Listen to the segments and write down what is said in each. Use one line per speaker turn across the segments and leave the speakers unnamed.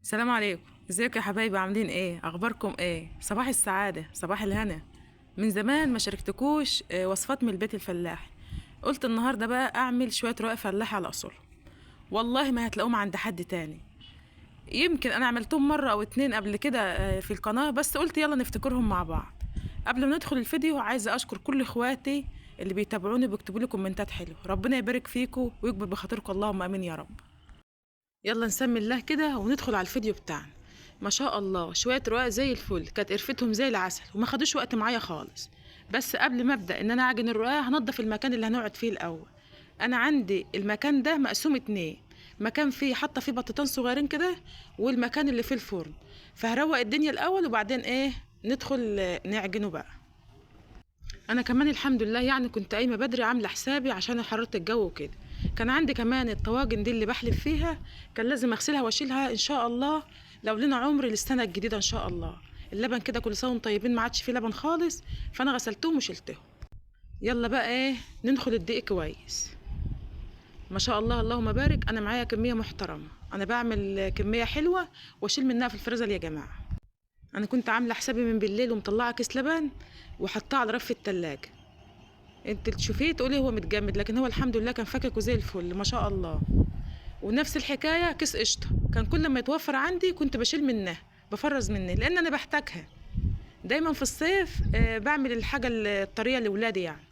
السلام عليكم. ازيكم يا حبايبي؟ عاملين ايه؟ اخباركم ايه؟ صباح السعاده، صباح الهنا. من زمان ما شاركتكوش وصفات من البيت الفلاحي. قلت النهارده بقى اعمل شويه رقاق فلاحي على اصول. والله ما هتلاقوهم عند حد تاني. يمكن انا عملتهم مره او اتنين قبل كده في القناه، بس قلت يلا نفتكرهم مع بعض. قبل ما ندخل الفيديو عايزه اشكر كل اخواتي اللي بيتابعوني وبيكتبوا لي كومنتات حلوه. ربنا يبارك فيكم ويكبر بخاطركم، اللهم امين يا رب. يلا نسمي الله كده وندخل على الفيديو بتاعنا. ما شاء الله شويه رقاق زي الفل، كانت قرفتهم زي العسل وما خدوش وقت معايا خالص. بس قبل ما ابدا ان انا اعجن الرقاق هنضف المكان اللي هنقعد فيه الاول. انا عندي المكان ده مقسوم اتنين، مكان فيه حاطه فيه بطاطين صغيرين كده، والمكان اللي فيه الفرن. فهروق الدنيا الاول وبعدين ندخل نعجنه بقى. انا كمان الحمد لله يعني كنت قايمه بدري عامله حسابي عشان حراره الجو وكده. كان عندي كمان الطواجن دي اللي بحلف فيها، كان لازم اغسلها واشيلها ان شاء الله لو لنا عمر للسنه الجديده ان شاء الله. اللبن كده كل سنه وانتم طيبين ما عادش فيه لبن خالص، فانا غسلتهم وشلتهم. يلا بقى ندخل الدقيق كويس. ما شاء الله اللهم بارك، انا معايا كميه محترمه، انا بعمل كميه حلوه واشيل منها في الفريزر يا جماعه. انا كنت عامله حسابي من بالليل ومطلعه كيس لبن وحطاه على رف التلاجة. انت تشوفيه تقولي هو متجمد، لكن هو الحمد لله كان فاكك وزي الفل ما شاء الله. ونفس الحكايه كيس قشطه، كان كل ما يتوفر عندي كنت بشيل منها، بفرز منه لان انا بحتاجها دايما في الصيف. بعمل الحاجه الطريه لاولادي يعني.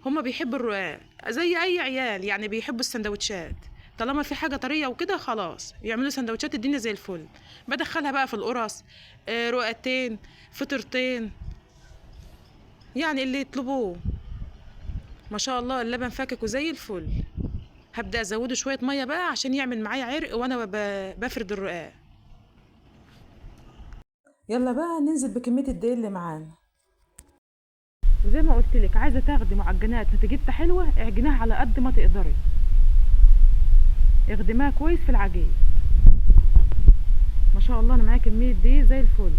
هما بيحبوا الرقاق زي اي عيال يعني، بيحبوا السندوتشات. طالما في حاجه طريه وكده خلاص يعملوا سندوتشات الدنيا زي الفل. بدخلها بقى في القرص، رقاقتين، فطرتين، يعني اللي يطلبوه. ما شاء الله اللبن فاكك وزي الفل. هبدأ ازوده شوية مية بقى عشان يعمل معايا عرق وانا بفرد الرقاق. يلا بقى ننزل بكمية الدقيق اللي معانا. وزي ما قلت لك، عايزة تاخدي معجنات نتيجتها حلوة اعجنيها على قد ما تقدري، اخدميها كويس في العجين. ما شاء الله انا معايا كمية دقيق زي الفل.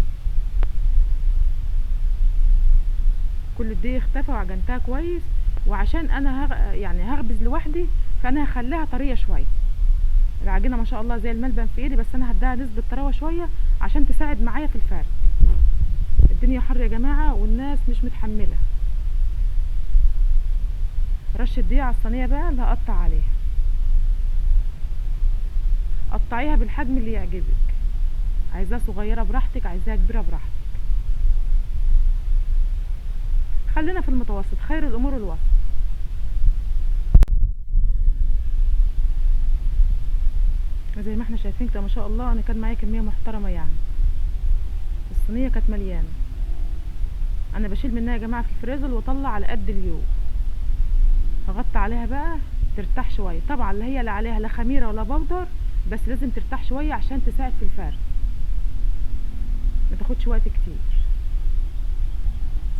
كل الدقيق اختفى وعجنتها كويس. وعشان انا يعني هخبز لوحدي، فانا هخليها طرية شوية. العجينة ما شاء الله زي الملبن في ايدي، بس انا هديها نسبة طراوة شوية عشان تساعد معايا في الفرد. الدنيا حر يا جماعة والناس مش متحملة. رش الدقيق على الصينية بقى اللي هقطع عليها. قطعيها بالحجم اللي يعجبك، عايزاها صغيرة براحتك، عايزاها كبيرة براحتك. خلينا في المتوسط، خير الامور الوسط. زي ما احنا شايفين كده ما شاء الله انا كان معايا كمية محترمة يعني. الصينية كانت مليانة. انا بشيل منها يا جماعة في الفريزر واطلع على قد اليوم. هغطي عليها بقى ترتاح شوية، طبعا لا هي لا عليها لا خميرة ولا بودر، بس لازم ترتاح شوية عشان تساعد في الفرد، ما تاخدش وقت كتير.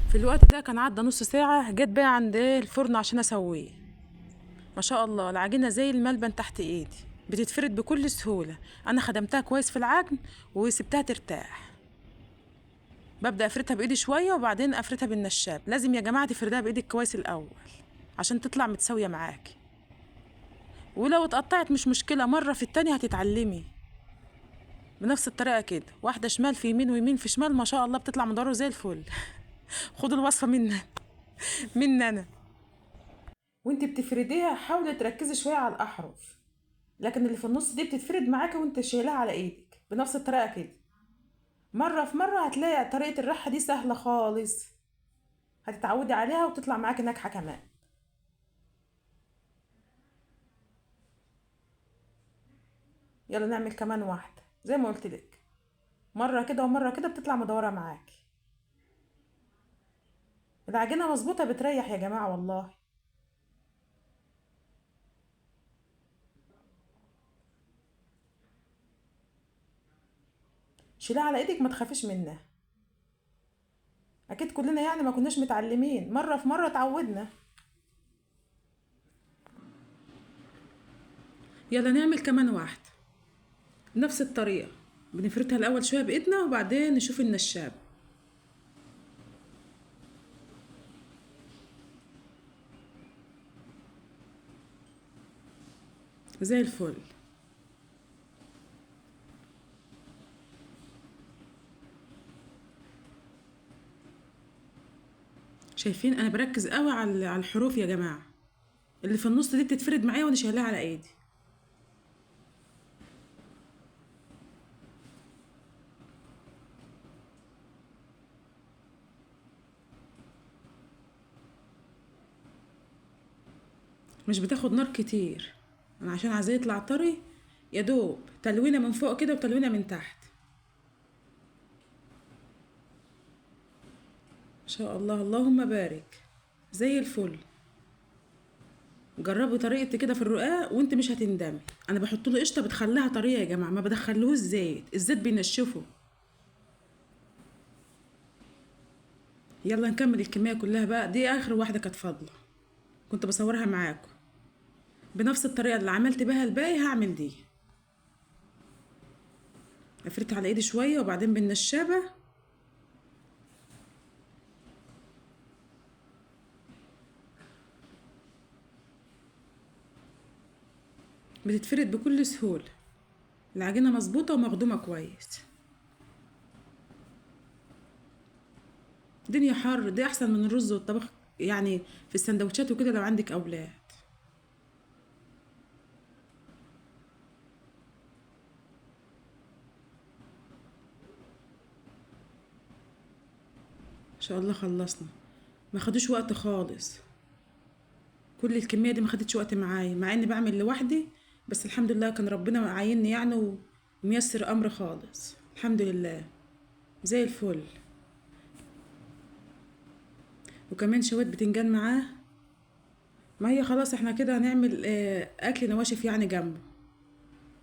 في الوقت ده كان عدى نص ساعة، جيت بقى عند الفرن عشان اسويه. ما شاء الله العجينة زي الملبن تحت ايدي، بتتفرد بكل سهولة. انا خدمتها كويس في العجن وسبتها ترتاح. ببدأ افردها بايدي شوية وبعدين افردها بالنشاب. لازم يا جماعة تفردها بايدك كويس الاول عشان تطلع متساوية معاكي. ولو اتقطعت مش مشكلة، مرة في التانية هتتعلمي. بنفس الطريقة كده، واحدة شمال في يمين ويمين في شمال، ما شاء الله بتطلع مدوره زي الفل. خدوا الوصفة مني انا. وانت بتفرديها حاولي تركزي شوية على الاحرف، لكن اللي في النص دي بتتفرد معاكي وانت شايلها على ايدك بنفس الطريقة كده. مرة في مرة هتلاقي طريقة الرحة دي سهلة خالص، هتتعودي عليها وتطلع معاكي ناجحة كمان. يلا نعمل كمان واحدة زي ما قلت لك، مرة كده ومرة كده بتطلع مدورة معاكي. العجينة مظبوطة بتريح يا جماعة والله. شيلها على ايدك ما تخافيش منها. اكيد كلنا يعني ما كناش متعلمين، مرة في مرة اتعودنا. يلا نعمل كمان واحدة نفس الطريقة. بنفردها الاول شوية بايدنا وبعدين نشوف النشاب. زي الفل. شايفين انا بركز قوي على الحروف يا جماعه، اللي في النص دي بتتفرد معايا وانا شايلاها على ايدي. مش بتاخد نار كتير، انا عشان عايزاه يطلع طري، يا دوب تلوينه من فوق كده وتلوينه من تحت. ما شاء الله اللهم بارك، زي الفل. جربي طريقتي كده في الرقاق وانت مش هتندمي. انا بحط له قشطه بتخليها طريه يا جماعه، ما بدخلهوش زيت، الزيت بينشفه. يلا نكمل الكميه كلها بقى، دي اخر واحده كانت فاضله، كنت بصورها معاكم. بنفس الطريقه اللي عملت بيها الباقي هعمل دي. افرت على ايدي شويه وبعدين بالنشابه. بتتفرد بكل سهوله، العجينه مظبوطه ومخدومه كويس. الدنيا حر، دي احسن من الرز والطبخ يعني، في السندوتشات وكده لو عندك اولاد. ان شاء الله خلصنا، ما خدوش وقت خالص. كل الكميه دي ما خدتش وقت معايا، مع اني بعمل لوحدي، بس الحمد لله كان ربنا معايني يعني، وميسر امر خالص الحمد لله. زي الفل. وكمان شوية بتنجان معاه. ما هي خلاص احنا كده هنعمل اكل نواشف يعني جنبه.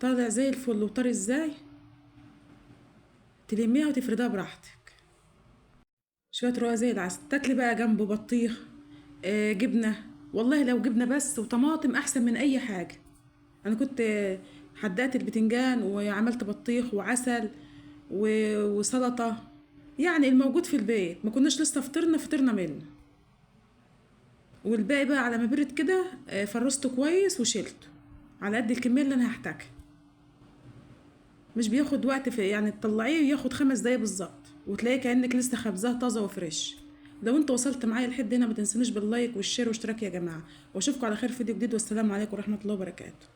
طالع زي الفل وطري ازاي، تلميها وتفردها براحتك. شوية رقاق زي العسل، تاكلي بقى جنبه بطيخ، جبنة. والله لو جبنة بس وطماطم أحسن من أي حاجة. أنا كنت حدقت البتنجان وعملت بطيخ وعسل وسلطة، يعني الموجود في البيت، ما كناش لسه فطرنا منه. والباقي بقى على ما برد كده فرزته كويس وشيلته على قد الكمية اللي أنا هحتاجها. مش بياخد وقت، في يعني تطلعيه ياخد 5 دقايق بالظبط، وتلاقي كأنك لسه خبزاه طازة وفريش. لو انت وصلت معايا لحد هنا ما تنسونيش باللايك والشير واشتراك يا جماعة، واشوفكم على خير في فيديو جديد، والسلام عليكم ورحمة الله وبركاته.